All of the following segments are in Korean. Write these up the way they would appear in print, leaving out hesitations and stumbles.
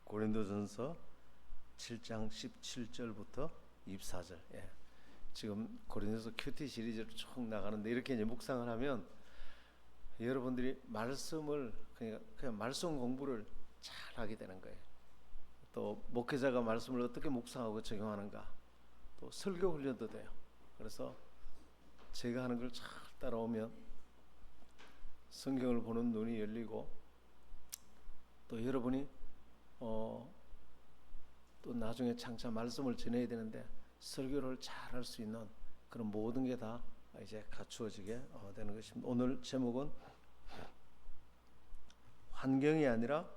고린도전서 7장 17절부터 24절. 지금 고린도서 큐티 시리즈로 쭉 나가는데 이렇게 이제 묵상을 하면 여러분들이 말씀을 그냥 말씀 공부를 잘 하게 되는 거예요. 또 목회자가 말씀을 어떻게 묵상하고 적용하는가, 또 설교 훈련도 돼요. 그래서 제가 하는 걸 잘 따라오면 성경을 보는 눈이 열리고, 또 여러분이 또 나중에 장차 말씀을 전해야 되는데 설교를 잘 할 수 있는 그런 모든 게 다 이제 갖추어지게 되는 것입니다. 오늘 제목은 환경이 아니라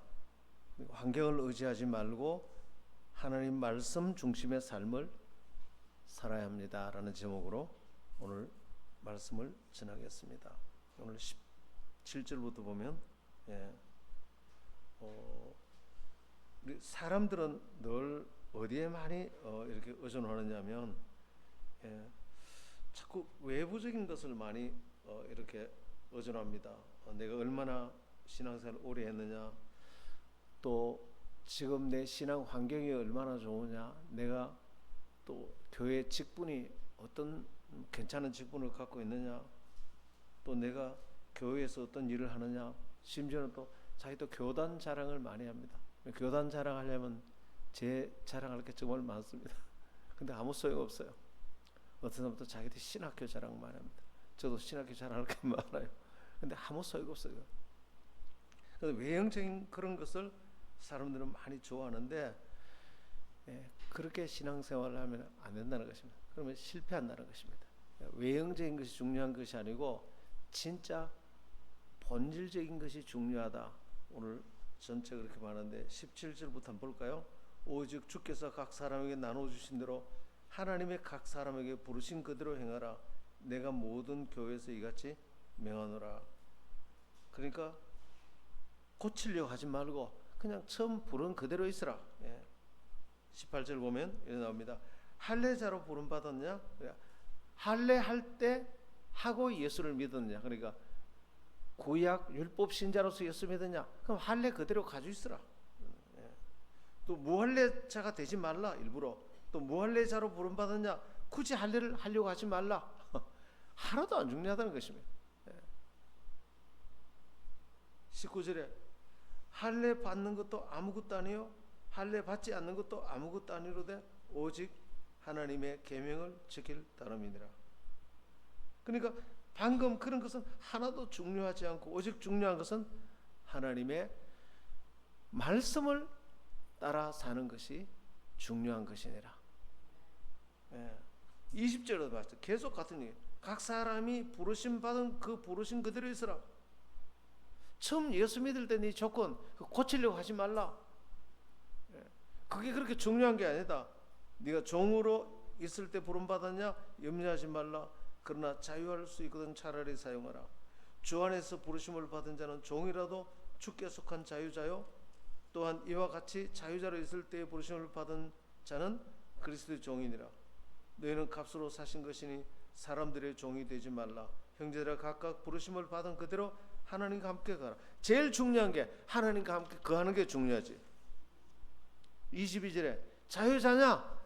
환경을 의지하지 말고 하나님 말씀 중심의 삶을 살아야 합니다라는 제목으로 오늘 말씀을 전하겠습니다. 오늘 17절부터 보면 우리 사람들은 늘 어디에 많이 이렇게 의존하느냐면 자꾸 외부적인 것을 많이 이렇게 의존합니다. 내가 얼마나 신앙생활을 오래 했느냐, 또 지금 내 신앙 환경이 얼마나 좋으냐, 내가 또 교회 직분이 어떤 괜찮은 직분을 갖고 있느냐, 또 내가 교회에서 어떤 일을 하느냐, 심지어는 또 자기도 교단 자랑을 많이 합니다. 교단 자랑하려면 제 자랑할 게 정말 많습니다. 근데 아무 소용없어요. 어떤 사람도 자기도 신학교 자랑 많이 합니다. 저도 신학교 자랑할 게 많아요. 근데 아무 소용없어요. 그래서 외형적인 그런 것을 사람들은 많이 좋아하는데 그렇게 신앙생활을 하면 안 된다는 것입니다. 그러면 실패한다는 것입니다. 외형적인 것이 중요한 것이 아니고 진짜 본질적인 것이 중요하다. 오늘 전체 그렇게 말하는데 17절부터 한번 볼까요? 오직 주께서 각 사람에게 나눠주신 대로 하나님의 각 사람에게 부르신 그대로 행하라. 내가 모든 교회에서 이같이 명하노라. 그러니까 고치려고 하지 말고 그냥 처음 부른 그대로 있으라. 18절 보면 이렇게 나옵니다. 할례자로 부름 받았냐? 할례할 때 하고 예수를 믿었냐? 그러니까 구약 율법 신자로서 예수 믿었냐? 그럼 할례 그대로 가지고 있으라. 또 무할례자가 되지 말라. 일부러 또 무할례자로 부름 받았냐? 굳이 할례를 하려고 하지 말라. 하나도 안 중요하다는 것입니다. 19절에 할례 받는 것도 아무것도 아니요 할례 받지 않는 것도 아무것도 아니로되 오직 하나님의 계명을 지킬 따름이니라. 그러니까 방금 그런 것은 하나도 중요하지 않고 오직 중요한 것은 하나님의 말씀을 따라 사는 것이 중요한 것이니라. 20절에도 봤죠. 계속 같은 얘기. 각 사람이 부르심 받은 그 부르심 그대로 있으라. 처음 예수 믿을 때 네 조건 고치려고 하지 말라. 그게 그렇게 중요한 게 아니다. 네가 종으로 있을 때 부름 받았냐? 염려하지 말라. 그러나 자유할 수 있거든 차라리 사용하라. 주 안에서 부르심을 받은 자는 종이라도 주께 속한 자유자요, 또한 이와 같이 자유자로 있을 때에 부르심을 받은 자는 그리스도의 종이니라. 너희는 값으로 사신 것이니 사람들의 종이 되지 말라. 형제들아 각각 부르심을 받은 그대로 하나님과 함께 가라. 제일 중요한 게 하나님과 함께 거하는 게 중요하지. 22절에 자유자냐?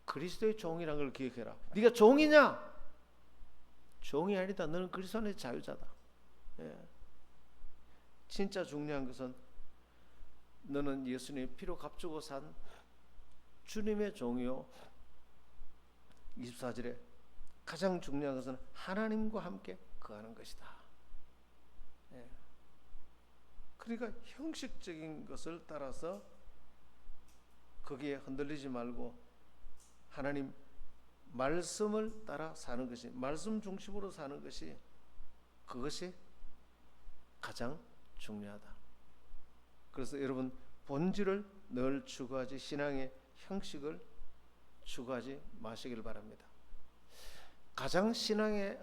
그리스도의 종이라는 걸 기억해라. 네가 종이냐? 종이 아니다. 너는 그리스도 안에 자유자다. 진짜 중요한 것은 너는 예수님의 피로 값주고 산 주님의 종이요. 24절에 가장 중요한 것은 하나님과 함께 거하는 것이다. 그러니까 형식적인 것을 따라서 거기에 흔들리지 말고 하나님 말씀을 따라 사는 것이, 말씀 중심으로 사는 것이, 그것이 가장 중요하다. 그래서 여러분 본질을 늘 추구하지 신앙의 형식을 추구하지 마시길 바랍니다. 가장 신앙의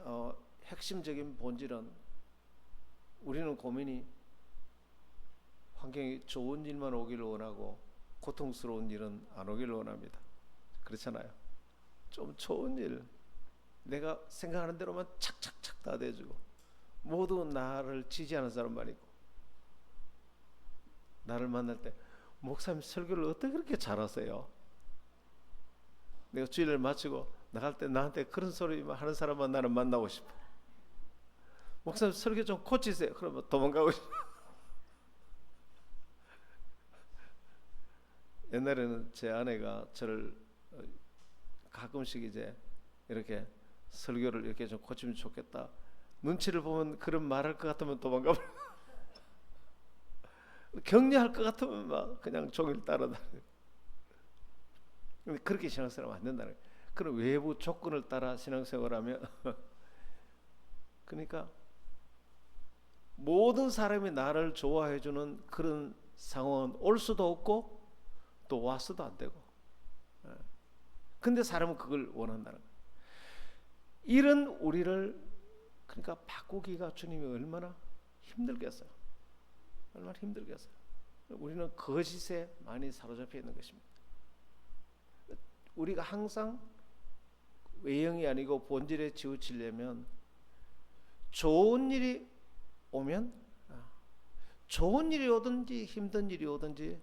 핵심적인 본질은, 우리는 고민이 환경이 좋은 일만 오기를 원하고 고통스러운 일은 안 오기를 원합니다. 그렇잖아요. 좀 좋은 일, 내가 생각하는 대로만 착착착 다 돼주고 모두 나를 지지하는 사람만 있고, 나를 만날 때 목사님 설교를 어떻게 그렇게 잘하세요? 내가 주일을 마치고 나갈 때 나한테 그런 소리 하는 사람만 나는 만나고 싶어. 목사님 설교 좀 고치세요. 그러면 도망가고 싶어. 옛날에는 제 아내가 저를 가끔씩 이제 이렇게 설교를 이렇게 좀 고치면 좋겠다. 눈치를 보면 그런 말할 것 같으면 도망가. 격려할 것 같으면 막 그냥 종일 따라다녀. 그렇게 신앙생활하면 안 된다는 거예요. 그런 외부 조건을 따라 신앙생활하면 그러니까 모든 사람이 나를 좋아해주는 그런 상황은 올 수도 없고 또 와서도 안 되고. 근데 사람은 그걸 원한다는 거예요. 이런 우리를 그러니까 바꾸기가 주님이 얼마나 힘들겠어요. 얼마나 힘들겠어요. 우리는 거짓에 많이 사로잡혀 있는 것입니다. 우리가 항상 외형이 아니고 본질에 치우치려면 좋은 일이 오면 좋은 일이 오든지 힘든 일이 오든지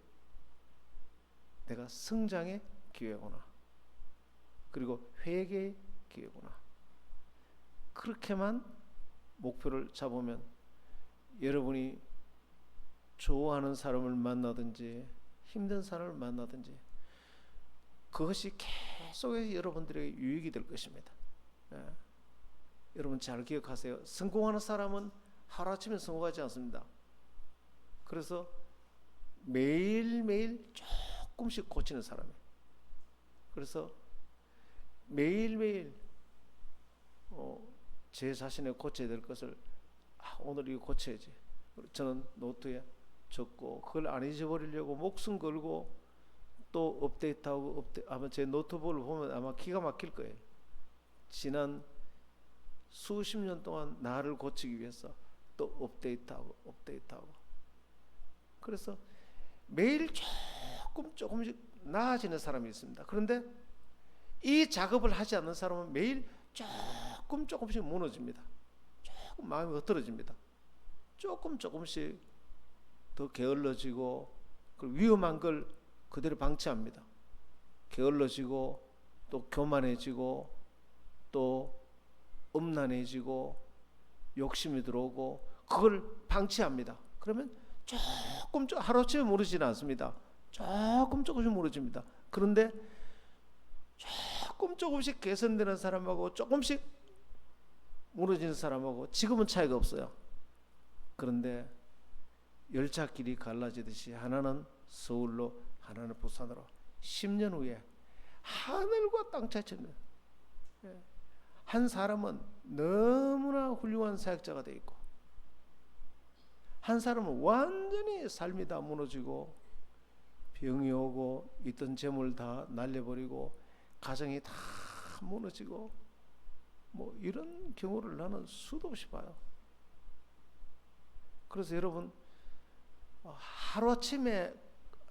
내가 성장의 기회구나. 그리고 회개의 기회구나. 그렇게만 목표를 잡으면 여러분이 좋아하는 사람을 만나든지 힘든 사람을 만나든지 그것이 계속해서 여러분들에게 유익이 될 것입니다. 여러분 잘 기억하세요. 성공하는 사람은 하루아침에 성공하지 않습니다. 그래서 매일매일 조금씩 고치는 사람이에요. 그래서 매일매일 제 자신의 고쳐야 될 것을 오늘 이거 고쳐야지. 저는 노트에 적고 그걸 안 잊어버리려고 목숨 걸고 또 업데이트하고 아마 제 노트북을 보면 아마 기가 막힐 거예요. 지난 수십 년 동안 나를 고치기 위해서 또 업데이트하고 그래서 매일 조금씩 나아지는 사람이 있습니다. 그런데 이 작업을 하지 않는 사람은 매일 조금씩 무너집니다. 조금 마음이 흐트러집니다. 조금씩 더 게을러지고 그 위험한 걸 그대로 방치합니다. 게을러지고 또 교만해지고 또 음란해지고 욕심이 들어오고 그걸 방치합니다. 그러면 조금 하루아침에 무너지지는 않습니다. 조금씩 무너집니다. 그런데 조금씩 개선되는 사람하고 조금씩 무너지는 사람하고 지금은 차이가 없어요. 그런데 열차길이 갈라지듯이 하나는 서울로 하나는 부산으로 10년 후에 하늘과 땅 차이입니다. 한 사람은 너무나 훌륭한 사역자가 되어 있고 한 사람은 완전히 삶이 다 무너지고 병이 오고 있던 재물 다 날려버리고 가정이 다 무너지고 뭐 이런 경우를 나는 수도 없이 봐요. 그래서 여러분 하루아침에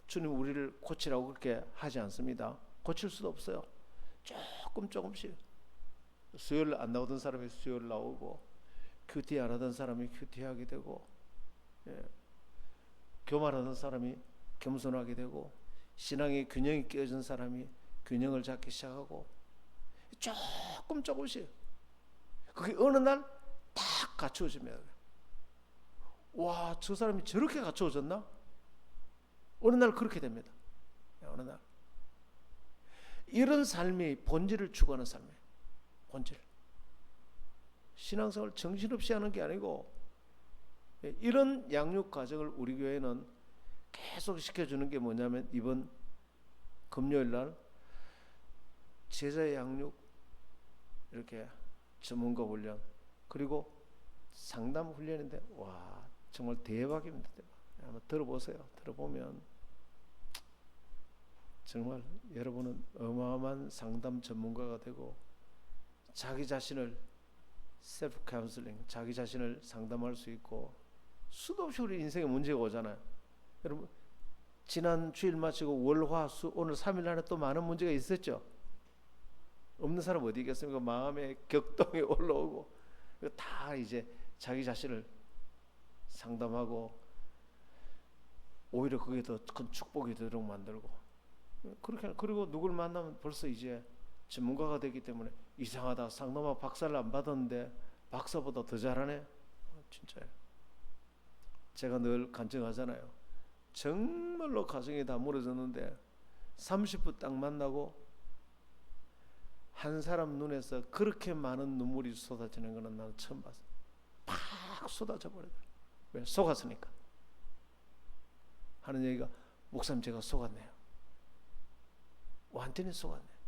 주님 우리를 고치라고 그렇게 하지 않습니다. 고칠 수도 없어요. 조금씩 수요일 안 나오던 사람이 수요일 나오고 큐티 안 하던 사람이 큐티하게 되고 교만하던 사람이 겸손하게 되고 신앙의 균형이 깨어진 사람이 균형을 잡기 시작하고 조금씩 그게 어느 날 딱 갖추어집니다. 와, 저 사람이 저렇게 갖추어졌나? 어느 날 그렇게 됩니다. 어느 날 이런 삶이 본질을 추구하는 삶이에요. 본질. 신앙생활 정신없이 하는 게 아니고 이런 양육 과정을 우리 교회는 계속 시켜주는 게 뭐냐면 이번 금요일 날 제자 양육 이렇게 전문가 훈련 그리고 상담 훈련인데 와 정말 대박입니다. 대박. 한번 들어보세요. 들어보면 정말 여러분은 어마어마한 상담 전문가가 되고 자기 자신을 셀프 카운슬링 자기 자신을 상담할 수 있고 수도 없이 우리 인생에 문제가 오잖아요. 여러분 지난 주일 마치고 월화수 오늘 3일 안에 또 많은 문제가 있었죠. 없는 사람 어디 있겠습니까? 마음에 격동이 올라오고 다 이제 자기 자신을 상담하고 오히려 그게 더 큰 축복이 되도록 만들고, 그렇게. 그리고 누굴 만나면 벌써 이제 전문가가 되기 때문에 이상하다, 상놈아 박사를 안 받았는데 박사보다 더 잘하네. 진짜예요. 제가 늘 간증하잖아요. 정말로 가정이 다 무너졌는데 30분 딱 만나고 한 사람 눈에서 그렇게 많은 눈물이 쏟아지는 것은 나는 처음 봤어요. 팍 쏟아져 버리더라고요. 왜? 속았으니까. 하는 얘기가, 목사님 제가 속았네요. 완전히 속았네요.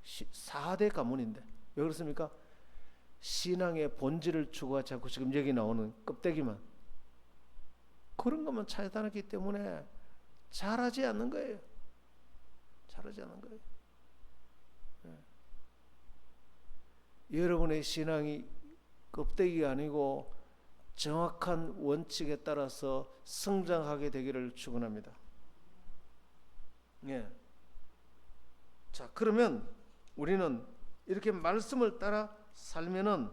4대 가문인데 왜 그렇습니까? 신앙의 본질을 추구하지 않고 지금 여기 나오는 껍데기만, 그런 것만 찾아다녔기 때문에 잘하지 않는 거예요. 잘하지 않는 거예요. 여러분의 신앙이 껍데기가 아니고 정확한 원칙에 따라서 성장하게 되기를 축원합니다. 예. 자, 그러면 우리는 이렇게 말씀을 따라 살면은,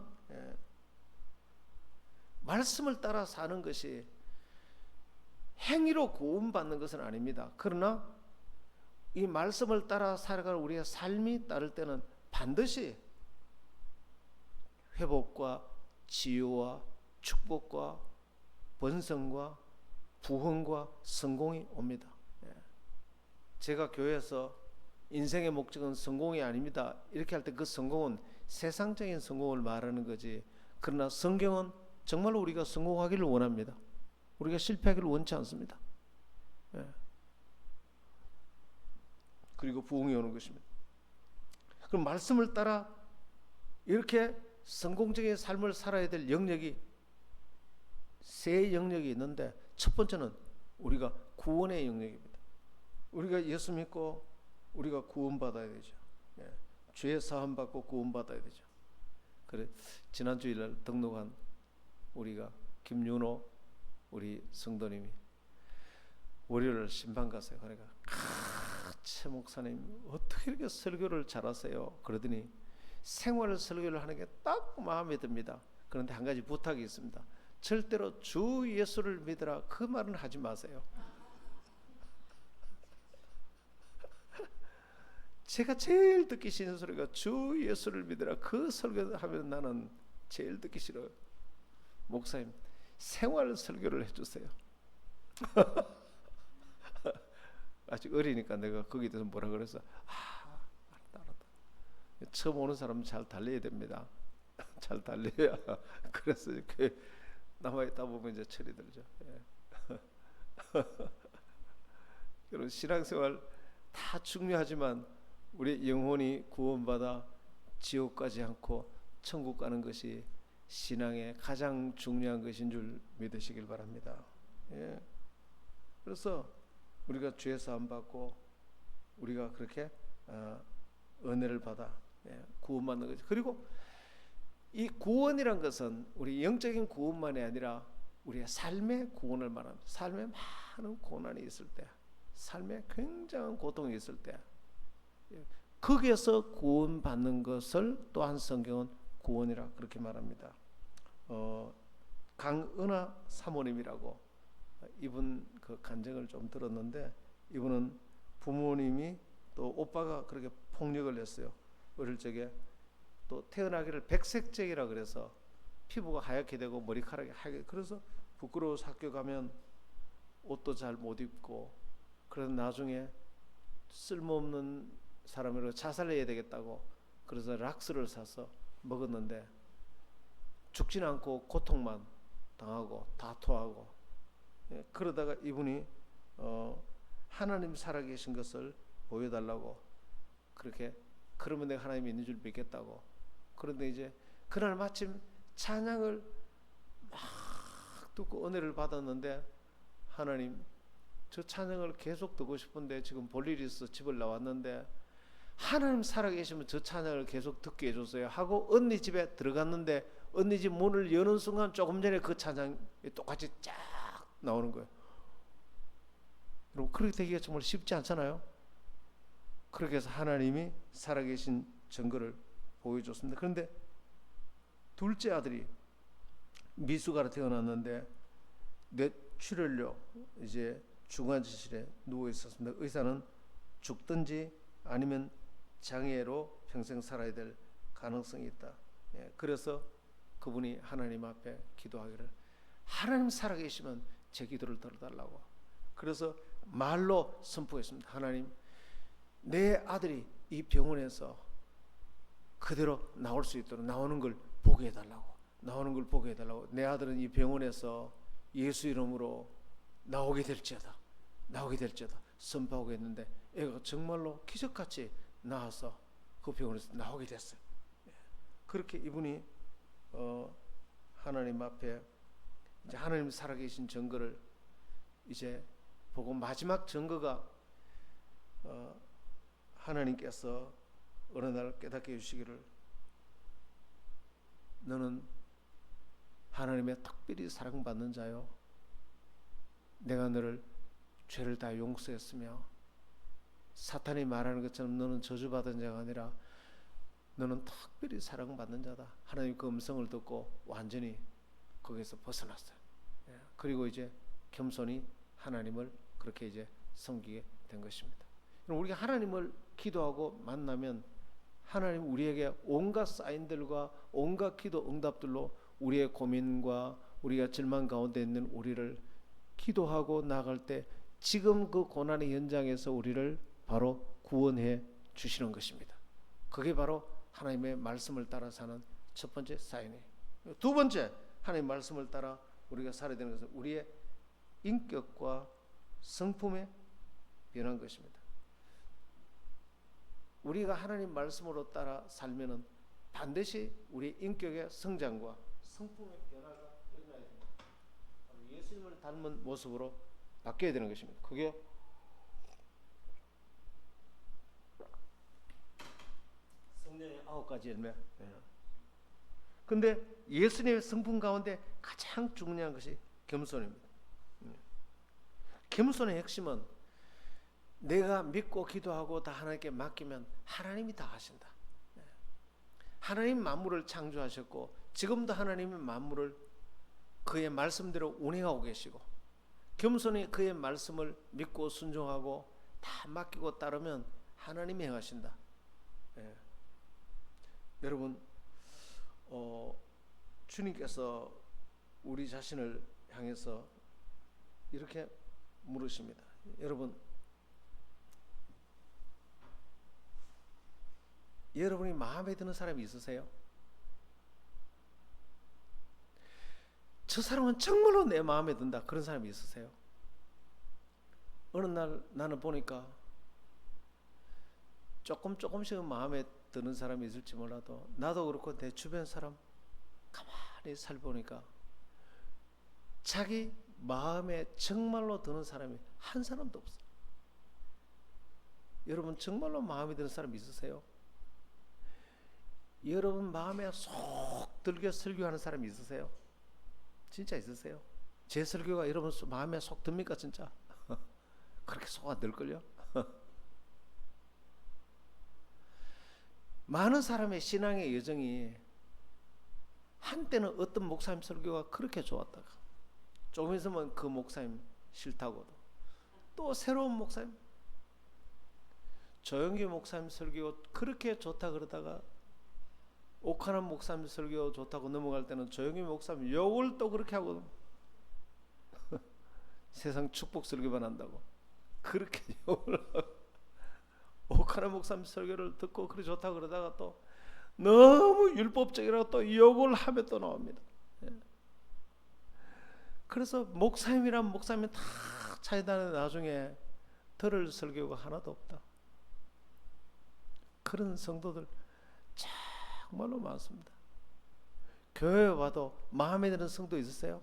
말씀을 따라 사는 것이 행위로 구원받는 것은 아닙니다. 그러나 이 말씀을 따라 살아가는 우리의 삶이 따를 때는 반드시 회복과 치유와 축복과 번성과 부흥과 성공이 옵니다. 제가 교회에서 인생의 목적은 성공이 아닙니다 이렇게 할 때 그 성공은 세상적인 성공을 말하는 거지, 그러나 성경은 정말로 우리가 성공하기를 원합니다. 우리가 실패하기를 원치 않습니다. 그리고 부흥이 오는 것입니다. 그럼 말씀을 따라 이렇게 성공적인 삶을 살아야 될 영역이, 세 영역이 있는데, 첫 번째는 우리가 구원의 영역입니다. 우리가 예수 믿고 우리가 구원받아야 되죠. 죄 사함 받고 구원받아야 되죠. 그래, 지난 주일날 등록한 우리가 김윤호 우리 성도님이 월요일 신방 가세요. 그러니까 최 목사님 어떻게 이렇게 설교를 잘하세요? 그러더니 생활 설교를 하는 게 딱 마음에 듭니다. 그런데 한 가지 부탁이 있습니다. 절대로 주 예수를 믿으라 그 말은 하지 마세요. 제가 제일 듣기 싫은 소리가 주 예수를 믿으라 그 설교하면 나는 제일 듣기 싫어요. 목사님 생활 설교를 해주세요. 아직 어리니까 내가 거기에 대해서 뭐라 그래서 알았다. 처음 오는 사람은 잘 달려야 됩니다. 잘 달려야 그래서 이렇게 남아있다 보면 이제 철이 들죠. 여러분 신앙생활 다 중요하지만 우리 영혼이 구원받아 지옥 가지 않고 천국 가는 것이 신앙의 가장 중요한 것인 줄 믿으시길 바랍니다. 그래서 우리가 죄 사함 받고 우리가 그렇게 은혜를 받아 구원받는 거죠. 그리고 이 구원이란 것은 우리 영적인 구원만이 아니라 우리의 삶의 구원을 말합니다. 삶에 많은 고난이 있을 때, 삶에 굉장한 고통이 있을 때, 거기에서 구원받는 것을 또한 성경은 구원이라 그렇게 말합니다. 강은하 사모님이라고, 이분 그 간증을 좀 들었는데, 이분은 부모님이 또 오빠가 그렇게 폭력을 했어요. 어릴 적에 또 태어나기를 백색적이라 그래서 피부가 하얗게 되고 머리카락이 하얗게, 그래서 부끄러워서 학교 가면 옷도 잘 못 입고, 그래서 나중에 쓸모없는 사람으로 자살해야 되겠다고 그래서 락스를 사서 먹었는데 죽지는 않고 고통만 당하고 다 토하고, 그러다가 이분이 하나님 살아계신 것을 보여달라고 그렇게, 그러면 내가 하나님이 있는 줄 믿겠다고. 그런데 이제 그날 마침 찬양을 막 듣고 은혜를 받았는데, 하나님 저 찬양을 계속 듣고 싶은데 지금 볼 일이 있어 집을 나왔는데 하나님 살아계시면 저 찬양을 계속 듣게 해줬어요 하고 언니 집에 들어갔는데, 언니 집 문을 여는 순간 조금 전에 그 찬양이 똑같이 쫙 나오는 거예요. 여러분 그렇게 되기가 정말 쉽지 않잖아요. 그렇게 해서 하나님이 살아계신 증거를 보여줬습니다. 그런데 둘째 아들이 미숙아로 태어났는데 출혈로 이제 중환자실에 누워 있었습니다. 의사는 죽든지 아니면 장애로 평생 살아야 될 가능성이 있다. 그래서 그분이 하나님 앞에 기도하기를, 하나님 살아계시면 제 기도를 들어달라고. 그래서 말로 선포했습니다. 하나님, 내 아들이 이 병원에서 그대로 나올 수 있도록 나오는 걸 보게 해달라고. 나오는 걸 보게 해달라고. 내 아들은 이 병원에서 예수 이름으로 나오게 될지어다. 나오게 될지어다. 선포하고 했는데 애가 정말로 기적같이 나와서 그 병원에서 나오게 됐어요. 그렇게 이분이 하나님 앞에 이제 하나님 살아계신 증거를 이제 보고, 마지막 증거가 하나님께서 어느 날 깨닫게 해주시기를, 너는 하나님의 특별히 사랑받는 자요, 내가 너를 죄를 다 용서했으며 사탄이 말하는 것처럼 너는 저주받은 자가 아니라 너는 특별히 사랑받는 자다. 하나님 그 음성을 듣고 완전히 거기서 벗어났어요. 그리고 이제 겸손히 하나님을 그렇게 이제 섬기게 된 것입니다. 우리가 하나님을 기도하고 만나면 하나님 우리에게 온갖 사인들과 온갖 기도 응답들로 우리의 고민과 우리가 절망 가운데 있는 우리를 기도하고 나갈 때 지금 그 고난의 현장에서 우리를 바로 구원해 주시는 것입니다. 그게 바로 하나님의 말씀을 따라 사는 첫 번째 사인이에요. 두 번째, 하나님의 말씀을 따라 우리가 살아야 되는 것은 우리의 인격과 성품에 변한 것입니다. 우리가 하나님 말씀으로 따라 살면은 반드시 우리 인격의 성장과 성품의 변화가 일어나야 됩니다. 예수님을 닮은 모습으로 바뀌어야 되는 것입니다. 그게 성령의 9가지 열매. 근데 예수님의 성품 가운데 가장 중요한 것이 겸손입니다. 겸손의 핵심은 내가 믿고 기도하고 다 하나님께 맡기면 하나님이 다 하신다. 하나님 만물을 창조하셨고 지금도 하나님의 만물을 그의 말씀대로 운행하고 계시고, 겸손히 그의 말씀을 믿고 순종하고 다 맡기고 따르면 하나님이 행하신다. 여러분, 주님께서 우리 자신을 향해서 이렇게 물으십니다. 여러분, 여러분이 마음에 드는 사람이 있으세요? 저 사람은 정말로 내 마음에 든다, 그런 사람이 있으세요? 어느 날 나는 보니까 조금씩은 마음에 드는 사람이 있을지 몰라도 나도 그렇고 내 주변 사람 가만히 살보니까 자기 마음에 정말로 드는 사람이 한 사람도 없어요. 여러분, 정말로 마음에 드는 사람 있으세요? 여러분 마음에 속 들게 설교하는 사람이 있으세요? 진짜 있으세요? 제 설교가 여러분 마음에 속 듭니까 진짜? 그렇게 속 안 들걸요? 많은 사람의 신앙의 여정이 한때는 어떤 목사님 설교가 그렇게 좋았다가 조금 있으면 그 목사님 싫다고도, 또 새로운 목사님, 조영규 목사님 설교 그렇게 좋다 그러다가 옥하남 목사님 설교 좋다고 넘어갈 때는 조영규 목사님 욕을 또 그렇게 하고 세상 축복 설교만 한다고 그렇게 욕을 하고, 옥하남 목사님 설교를 듣고 그렇게 좋다고 그러다가 또 너무 율법적이라고 또 욕을 하며 또 나옵니다. 그래서 목사님이란 목사님이 다 차이나는 나중에 들을 설교가 하나도 없다. 그런 성도들 정말로 많습니다. 교회에 와도 마음에 드는 성도 있으세요?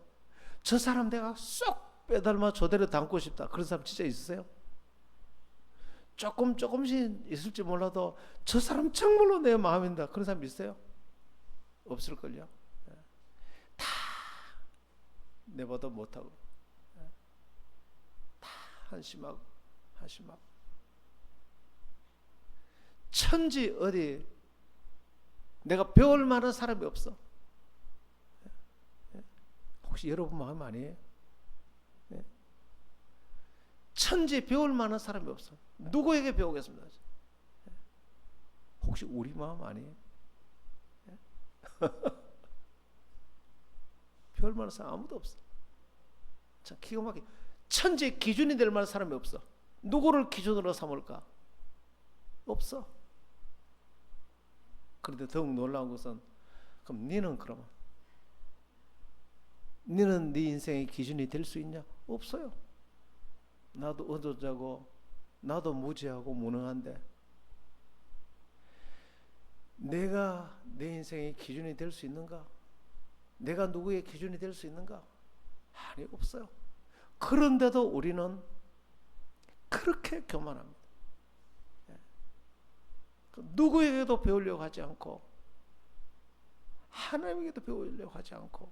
저 사람 내가 쏙 빼닮아 저대로 담고 싶다, 그런 사람 진짜 있으세요? 조금씩 있을지 몰라도 저 사람 정말로 내 마음에 든다, 그런 사람 있어요? 없을걸요. 다 내보다 못하고 다 한심하고 천지 어디 내가 배울 만한 사람이 없어. 혹시 여러분 마음 아니에요? 예? 천지 배울 만한 사람이 없어. 누구에게 배우겠습니까? 예? 혹시 우리 마음 아니에요? 예? 배울 만한 사람 아무도 없어. 참 기가 막히게 천지 기준이 될 만한 사람이 없어. 누구를 기준으로 삼을까? 없어. 그런데 더욱 놀라운 것은 그럼 너는 그러면 너는 네 인생의 기준이 될 수 있냐? 없어요. 나도 어조자고 나도 무지하고 무능한데 내가 내 인생의 기준이 될 수 있는가? 내가 누구의 기준이 될 수 있는가? 아니, 없어요. 그런데도 우리는 그렇게 교만합니다. 누구에게도 배우려고 하지 않고 하나님에게도 배우려고 하지 않고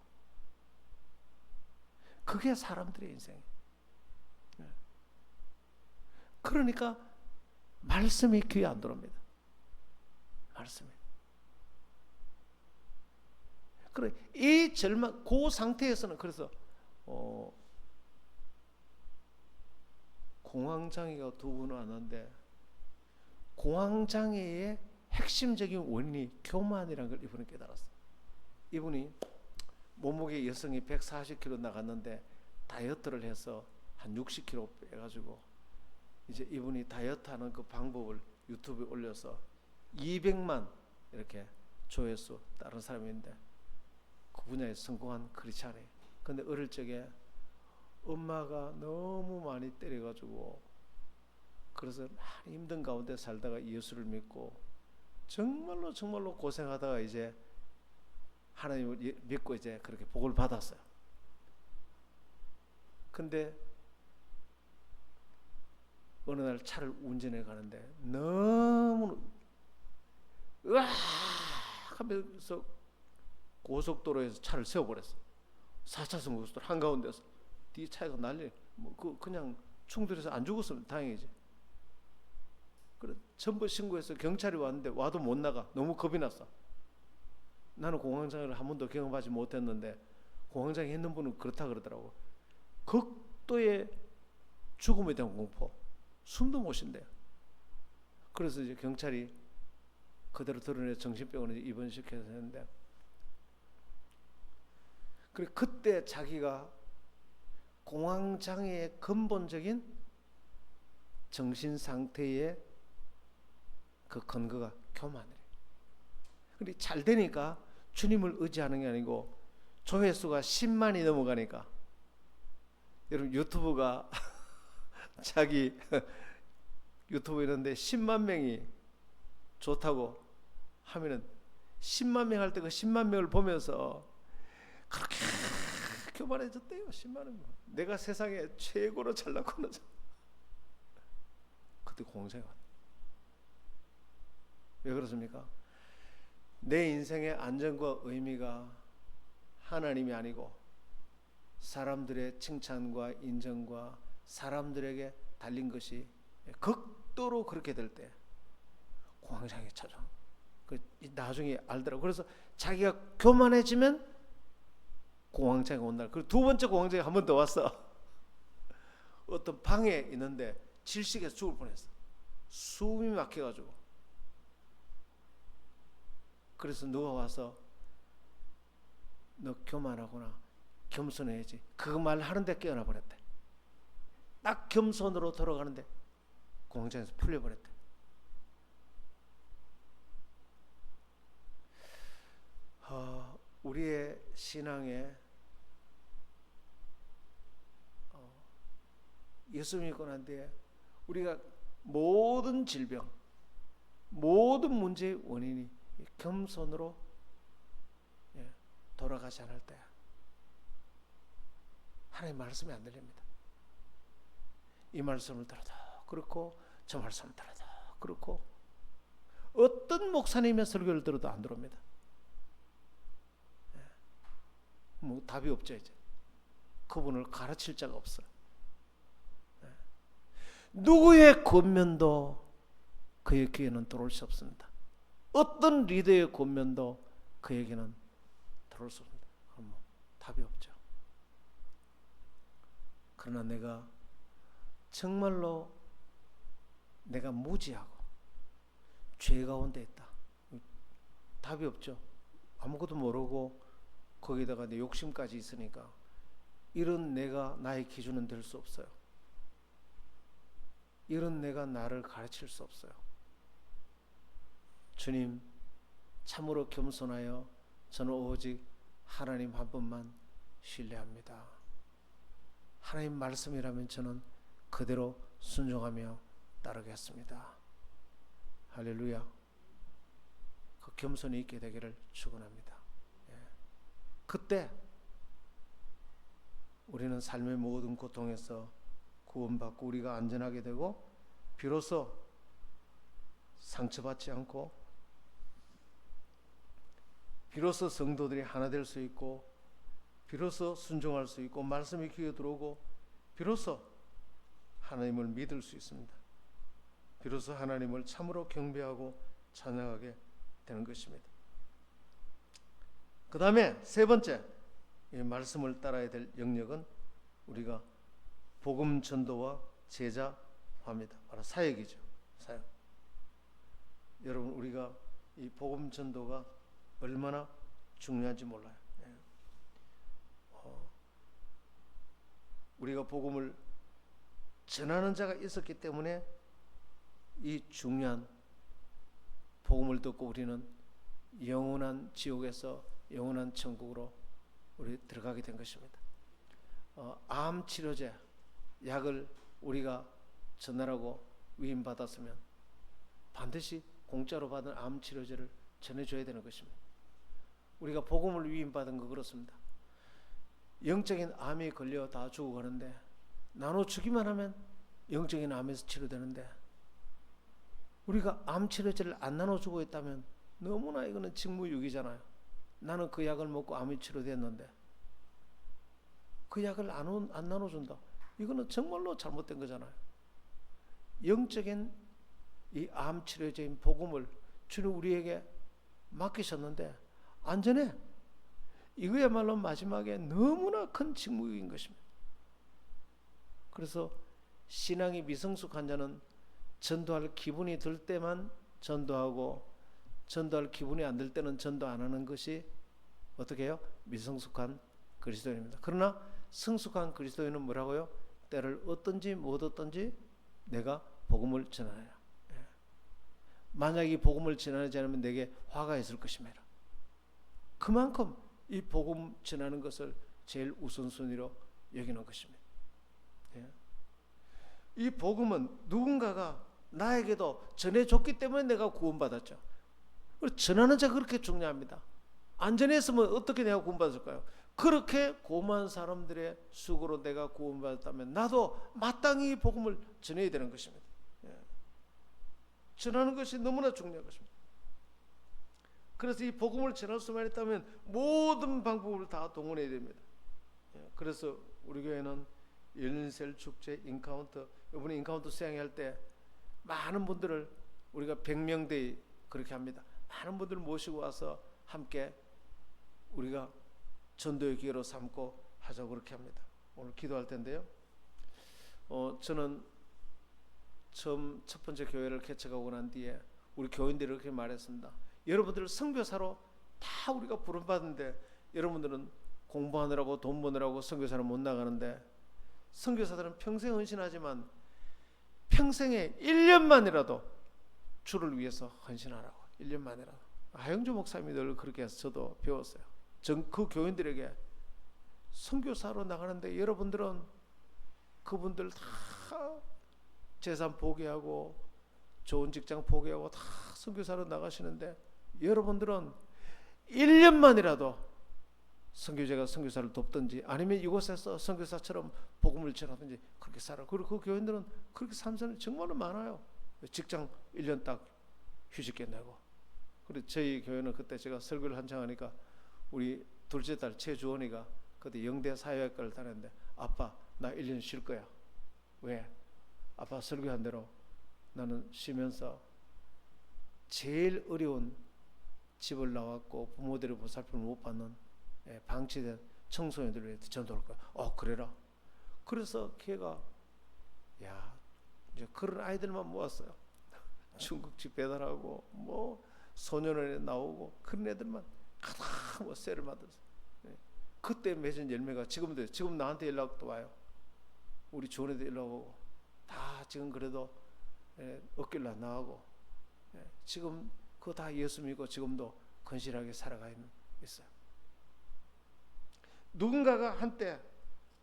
그게 사람들의 인생이에요. 그러니까 말씀이 귀에 안 들어옵니다. 말씀이. 그래 이 절망 그 상태에서는 그래서 공황장애가 두 분 왔는데 공황장애의 핵심적인 원인이 교만이라는 걸 이분은 깨달았어요. 이분이 몸무게 여성이 140kg 나갔는데 다이어트를 해서 한 60kg 빼가지고 이제 이분이 다이어트하는 그 방법을 유튜브에 올려서 200만 이렇게 조회수 다른 사람인데 그 분야에 성공한 크리스찬이에요. 근데 어릴 적에 엄마가 너무 많이 때려가지고 그래서 많이 힘든 가운데 살다가 예수를 믿고 정말로 고생하다가 이제 하나님을 믿고 이제 그렇게 복을 받았어요. 근데 어느 날 차를 운전해 가는데 너무 으악 하면서 고속도로에서 차를 세워버렸어. 4차선 고속도로 한가운데서 뒤에 차가 난리. 그냥 충돌해서 안 죽었으면 다행이지. 그래 전부 신고해서 경찰이 왔는데 와도 못 나가. 너무 겁이 났어. 나는 공황장애를 한 번도 경험하지 못했는데 공황장애 있는 분은 그렇다 그러더라고. 극도의 죽음에 대한 공포, 숨도 못 쉰대요. 그래서 이제 경찰이 그대로 드러내 정신병원에 입원시켜서 했는데, 그래 그때 자기가 공황장애의 근본적인 정신 상태의 그 근거가 교만이래요. 근데 잘 되니까 주님을 의지하는 게 아니고 조회수가 10만이 넘어가니까, 여러분 유튜브가 자기 유튜브 이런데 10만 명이 좋다고 하면은 10만 명 할 때 그 10만 명을 보면서 그렇게 교만해졌대요. 10만 원. 내가 세상에 최고로 잘났구나. 그때 공장에 왔다. 왜 그렇습니까? 내 인생의 안정과 의미가 하나님이 아니고 사람들의 칭찬과 인정과 사람들에게 달린 것이 극도로 그렇게 될 때 공황장애 찾아. 나중에 알더라고. 그래서 자기가 교만해지면 공황장애 온 날. 그리고 두 번째 공황장애 한 번 더 왔어. 어떤 방에 있는데 질식해서 죽을 뻔했어. 숨이 막혀가지고. 그래서 누가 와서 너 교만하구나, 겸손해야지, 그 말 하는데 깨어나 버렸대. 딱 겸손으로 돌아가는데 공장에서 풀려버렸대. 우리의 신앙에 예수 믿고 난 뒤에 우리가 모든 질병, 모든 문제의 원인이 겸손으로 돌아가지 않을 때 하나님 말씀이 안 들립니다. 이 말씀을 들어도 그렇고 저 말씀을 들어도 그렇고 어떤 목사님의 설교를 들어도 안 들어옵니다. 뭐 답이 없죠. 이제 그분을 가르칠 자가 없어요. 누구의 권면도 그의 귀에는 들어올 수 없습니다. 어떤 리더의 권면도 그에게는 들어올 수 없습니다. 그럼 뭐 답이 없죠. 그러나 내가 정말로 내가 무지하고 죄 가운데 있다. 답이 없죠. 아무것도 모르고 거기다가 내 욕심까지 있으니까 이런 내가 나의 기준은 될 수 없어요. 이런 내가 나를 가르칠 수 없어요. 주님, 참으로 겸손하여 저는 오직 하나님 한 분만 신뢰합니다. 하나님 말씀이라면 저는 그대로 순종하며 따르겠습니다. 할렐루야. 그 겸손이 있게 되기를 축원합니다. 그때 우리는 삶의 모든 고통에서 구원받고 우리가 안전하게 되고 비로소 상처받지 않고 비로소 성도들이 하나 될 수 있고 비로소 순종할 수 있고 말씀이 귀에 들어오고 비로소 하나님을 믿을 수 있습니다. 비로소 하나님을 참으로 경배하고 찬양하게 되는 것입니다. 그 다음에 세 번째, 이 말씀을 따라야 될 영역은 우리가 복음 전도와 제자화입니다. 바로 사역이죠. 사역. 여러분, 우리가 이 복음 전도가 얼마나 중요한지 몰라요. 우리가 복음을 전하는 자가 있었기 때문에 이 중요한 복음을 듣고 우리는 영원한 지옥에서 영원한 천국으로 우리 들어가게 된 것입니다. 암 치료제 약을 우리가 전하라고 위임받았으면 반드시 공짜로 받은 암 치료제를 전해줘야 되는 것입니다. 우리가 복음을 위임받은 거 그렇습니다. 영적인 암이 걸려 다 죽어가는데 나눠주기만 하면 영적인 암에서 치료되는데 우리가 암 치료제를 안 나눠주고 있다면 너무나 이거는 직무유기잖아요. 나는 그 약을 먹고 암이 치료됐는데 그 약을 안 나눠준다. 이거는 정말로 잘못된 거잖아요. 영적인 이 암 치료제인 복음을 주님 우리에게 맡기셨는데 안 전해. 이거야말로 마지막에 너무나 큰 직무인 것입니다. 그래서 신앙이 미성숙한 자는 전도할 기분이 들 때만 전도하고 전도할 기분이 안 들 때는 전도 안 하는 것이 어떻게 해요? 미성숙한 그리스도인입니다. 그러나 성숙한 그리스도인은 뭐라고요? 때를 얻든지 못 얻든지 내가 복음을 전하라. 만약 이 복음을 전하지 않으면 내게 화가 있을 것입니다. 그만큼 이 복음 전하는 것을 제일 우선순위로 여기는 것입니다. 이 복음은 누군가가 나에게도 전해줬기 때문에 내가 구원받았죠. 전하는 자가 그렇게 중요합니다. 안 전했으면 어떻게 내가 구원받았을까요? 그렇게 고마운 사람들의 수고로 내가 구원받았다면 나도 마땅히 복음을 전해야 되는 것입니다. 전하는 것이 너무나 중요한 것입니다. 그래서 이 복음을 전할 수만 있다면 모든 방법을 다 동원해야 됩니다. 그래서 우리 교회는 열린셀 축제 인카운터, 이번에 인카운터 수양회 때 많은 분들을 우리가 100명대에 그렇게 합니다. 많은 분들을 모시고 와서 함께 우리가 전도의 기회로 삼고 하자고 그렇게 합니다. 오늘 기도할 텐데요. 저는 처음 첫 번째 교회를 개척하고 난 뒤에 우리 교인들이 이렇게 말했습니다. 여러분들 선교사로 다 우리가 부름받는데 여러분들은 공부하느라고 돈 버느라고 선교사를 못 나가는데 선교사들은 평생 헌신하지만 평생에 1년만이라도 주를 위해서 헌신하라고. 1년만이라도. 하영주 목사님이 늘 그렇게 해서 저도 배웠어요. 전 그 교인들에게 선교사로 나가는데 여러분들은 그분들 다 재산 포기하고 좋은 직장 포기하고 다 선교사로 나가시는데 여러분들은 1년만이라도 선교제가 선교사를 돕든지 아니면 이곳에서 선교사처럼 복음을 전하든지 그렇게 살아. 그리고 그 교인들은 그렇게 산 사람이 정말로 많아요. 직장 1년 딱 휴직해 내고. 그리고 저희 교회는 그때 제가 설교를 한창 하니까 우리 둘째 딸 최주원이가 그때 영대 사회학과를 다녔는데 아빠 나 1년 쉴 거야. 왜? 아빠 설교한 대로 나는 쉬면서 제일 어려운 집을 나왔고 부모들의 보살핌을 못 받는 방치된 청소년들을 위해 전도할 거야. 그래라. 그래서 걔가 이제 그런 아이들만 모았어요. 중국집 배달하고 뭐 소년원에 나오고 그런 애들만 가다 뭐 쇠를 맞았어요. 그때 맺은 열매가 지금 나한테 연락도 와요. 우리 주원에도 연락 오고 다 지금 그래도 어깨를 안 나가고 지금 그거 다 예수 믿고 지금도 건실하게 살아가 있어요. 누군가가 한때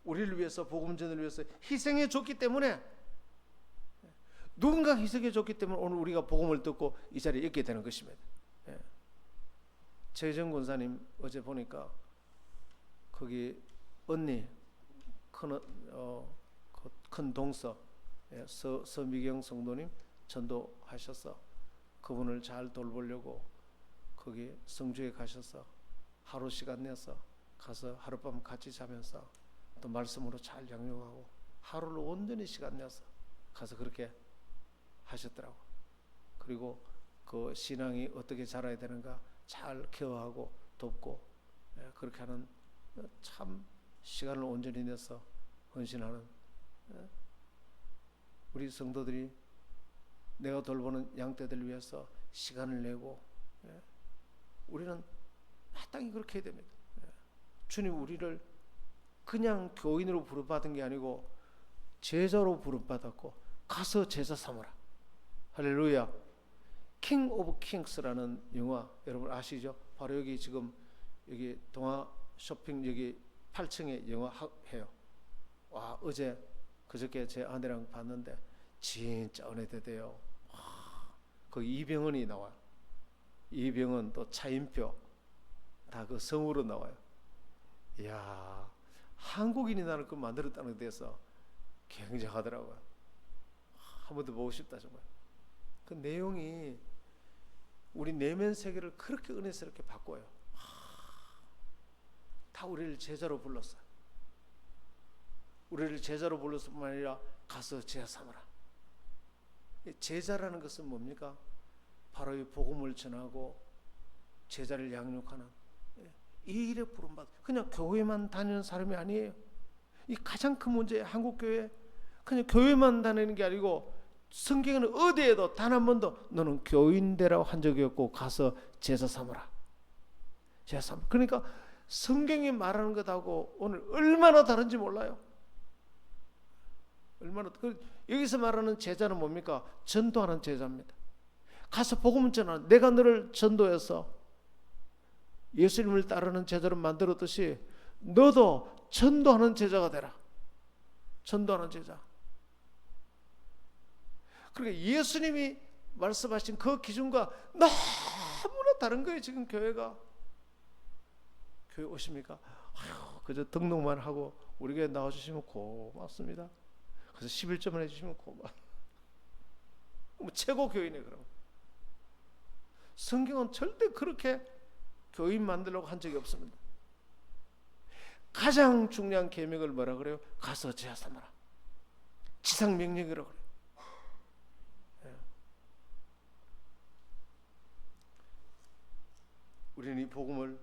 우리를 위해서 복음 전을 위해서 희생해 줬기 때문에 누군가 희생해 줬기 때문에 오늘 우리가 복음을 듣고 이 자리에 있게 되는 것입니다. 최정 권사님 어제 보니까 거기 언니 큰 동서 서미경 성도님 전도하셔서 그분을 잘 돌보려고 거기 성주에 가셔서 하루 시간 내서 가서 하룻밤 같이 자면서 또 말씀으로 잘 양육하고 하루를 온전히 시간 내서 가서 그렇게 하셨더라고. 그리고 그 신앙이 어떻게 자라야 되는가 잘 케어하고 돕고 그렇게 하는 참 시간을 온전히 내서 헌신하는 우리 성도들이 내가 돌보는 양떼들 위해서 시간을 내고 우리는 마땅히 그렇게 해야 됩니다. 주님 우리를 그냥 교인으로 부름받은 게 아니고 제자로 부름받았고 가서 제자 삼으라. 할렐루야. 킹 오브 킹스라는 영화 여러분 아시죠? 바로 여기 지금 여기 동화 쇼핑 여기 8층에 영화 해요. 와 어제 그저께 제 아내랑 봤는데 진짜 은혜되대요. 거기 이병헌이 나와요. 이병헌 또 차인표 다 그 성우로 나와요. 이야 한국인이 나를 그 만들었다는 데서 굉장하더라고요. 한 번 더 보고 싶다 정말. 그 내용이 우리 내면 세계를 그렇게 은혜스럽게 바꿔요. 다 우리를 제자로 불렀어요. 우리를 제자로 불렀을 뿐만 아니라 가서 제자 삼으라. 제자라는 것은 뭡니까? 바로 이 복음을 전하고 제자를 양육하는 이 일에 부름받아. 그냥 교회만 다니는 사람이 아니에요. 이 가장 큰 문제예요. 한국 교회 그냥 교회만 다니는 게 아니고 성경에는 어디에도 단 한 번도 너는 교인 되라고 한 적이 없고 가서 제자 삼으라. 제자 삼으라. 그러니까 성경이 말하는 것하고 오늘 얼마나 다른지 몰라요. 얼마나 여기서 말하는 제자는 뭡니까? 전도하는 제자입니다. 가서 복음 전하는 내가 너를 전도해서 예수님을 따르는 제자로 만들었듯이 너도 전도하는 제자가 되라. 전도하는 제자. 그러니까 예수님이 말씀하신 그 기준과 너무나 다른 거예요. 지금 교회가. 교회 오십니까? 그저 등록만 하고 우리 교회 나와주시면 고맙습니다. 그래서 11점을 해주시면 고맙. 뭐 최고 교인이네 그럼. 성경은 절대 그렇게 교인 만들려고 한 적이 없습니다. 가장 중요한 계명을 뭐라 그래요? 가서 제자 삼아라. 지상 명령이라고 그래요. 우리는 이 복음을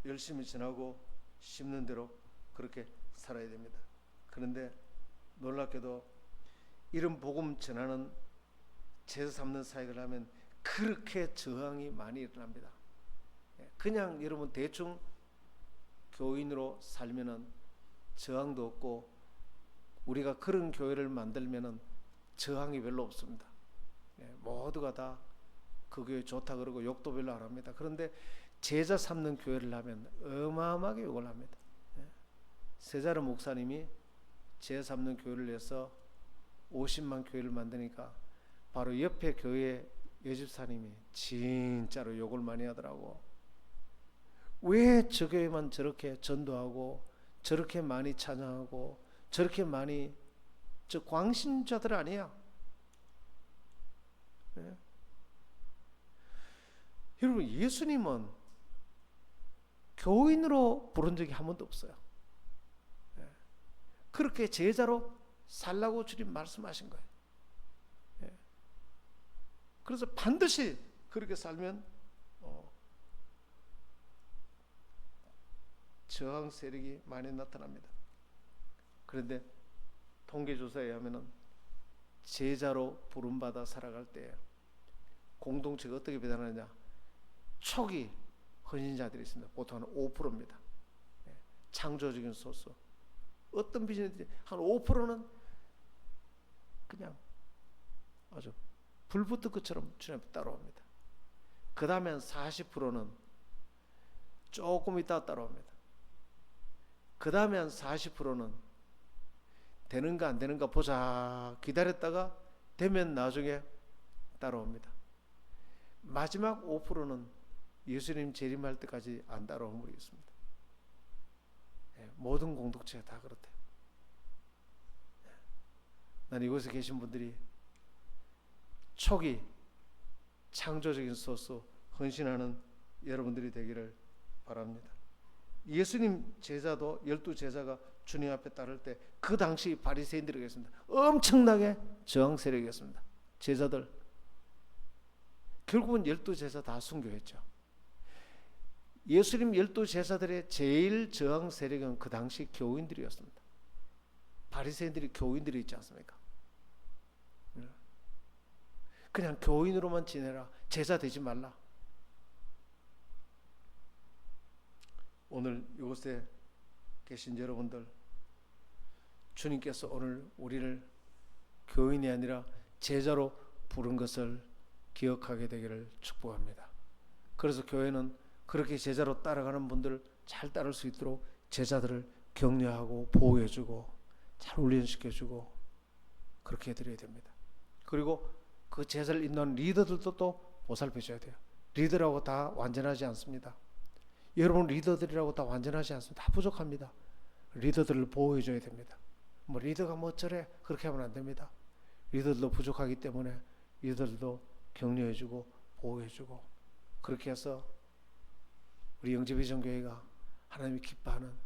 열심히 전하고 심는 대로 그렇게 살아야 됩니다. 그런데 놀랍게도 이런 복음 전하는 제자 삼는 사역을 하면 그렇게 저항이 많이 일어납니다. 그냥 여러분 대충 교인으로 살면은 저항도 없고 우리가 그런 교회를 만들면은 저항이 별로 없습니다. 모두가 다 그 교회 좋다 그러고 욕도 별로 안 합니다. 그런데 제자 삼는 교회를 하면 어마어마하게 욕을 합니다. 세자르 목사님이 제자 삼는 교회를 해서 50만 교회를 만드니까 바로 옆에 교회 여집사님이 진짜로 욕을 많이 하더라고. 왜 저 교회만 저렇게 전도하고 저렇게 많이 찬양하고 저렇게 많이 저 광신자들 아니야. 네? 여러분 예수님은 교인으로 부른 적이 한 번도 없어요. 네. 그렇게 제자로 살라고 주님 말씀하신 거예요. 네. 그래서 반드시 그렇게 살면 저항 세력이 많이 나타납니다. 그런데 통계조사에 의하면은 제자로 부름받아 살아갈 때 공동체가 어떻게 배달하느냐, 초기 헌신자들이 있습니다. 보통 한 5%입니다. 창조적인 소스. 어떤 비즈니스 한 5%는 그냥 아주 불 붙은 것처럼 주님 앞에 따라옵니다. 그 다음에 40%는 조금 있다 따라옵니다. 그 다음에 한 40%는 되는가 안 되는가 보자 기다렸다가 되면 나중에 따라옵니다. 마지막 5%는 예수님 재림할 때까지 안 따라온 분이 있습니다. 모든 공동체가 다 그렇대요. 난 이곳에 계신 분들이 초기 창조적인 소스 헌신하는 여러분들이 되기를 바랍니다. 예수님 제자도 12제자가 주님 앞에 따를 때 그 당시 바리새인들이었습니다. 엄청나게 저항 세력이었습니다. 제자들 결국은 12제자 다 순교했죠. 예수님 12제자들의 제일 저항 세력은 그 당시 교인들이었습니다. 바리새인들이 교인들이 있지 않습니까? 그냥 교인으로만 지내라, 제자 되지 말라. 오늘 이곳에 계신 여러분들, 주님께서 오늘 우리를 교인이 아니라 제자로 부른 것을 기억하게 되기를 축복합니다. 그래서 교회는 그렇게 제자로 따라가는 분들을 잘 따를 수 있도록 제자들을 격려하고 보호해주고 잘 훈련시켜주고 그렇게 해드려야 됩니다. 그리고 그 제자를 인도하는 리더들도 또 보살펴줘야 돼요. 리더라고 다 완전하지 않습니다. 여러분 리더들이라고 다 완전하지 않습니다. 다 부족합니다. 리더들을 보호해줘야 됩니다. 뭐 리더가 뭐 어쩌래 그렇게 하면 안 됩니다. 리더들도 부족하기 때문에 리더들도 격려해주고 보호해주고 그렇게 해서 우리 영재비전교회가 하나님이 기뻐하는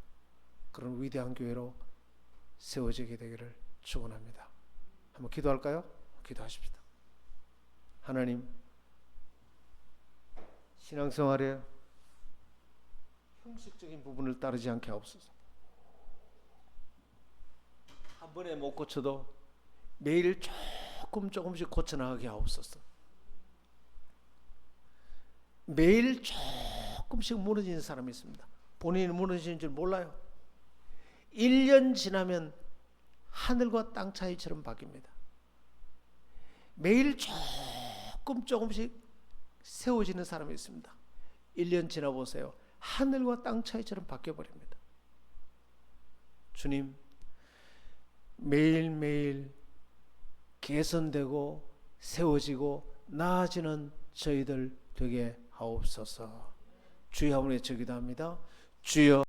그런 위대한 교회로 세워지게 되기를 축원합니다. 한번 기도할까요? 기도하십시다. 하나님, 신앙생활에 형식적인 부분을 따르지 않게 하옵소서. 한 번에 못 고쳐도 매일 조금씩 고쳐나가게 하옵소서. 매일 조금씩 무너지는 사람이 있습니다. 본인이 무너지는 줄 몰라요. 1년 지나면 하늘과 땅 차이처럼 바뀝니다. 매일 조금씩 세워지는 사람이 있습니다. 1년 지나보세요. 하늘과 땅 차이처럼 바뀌어버립니다. 주님, 매일매일 개선되고 세워지고 나아지는 저희들 되게 하옵소서. 주여 한번 외쳐 기도합니다. 주여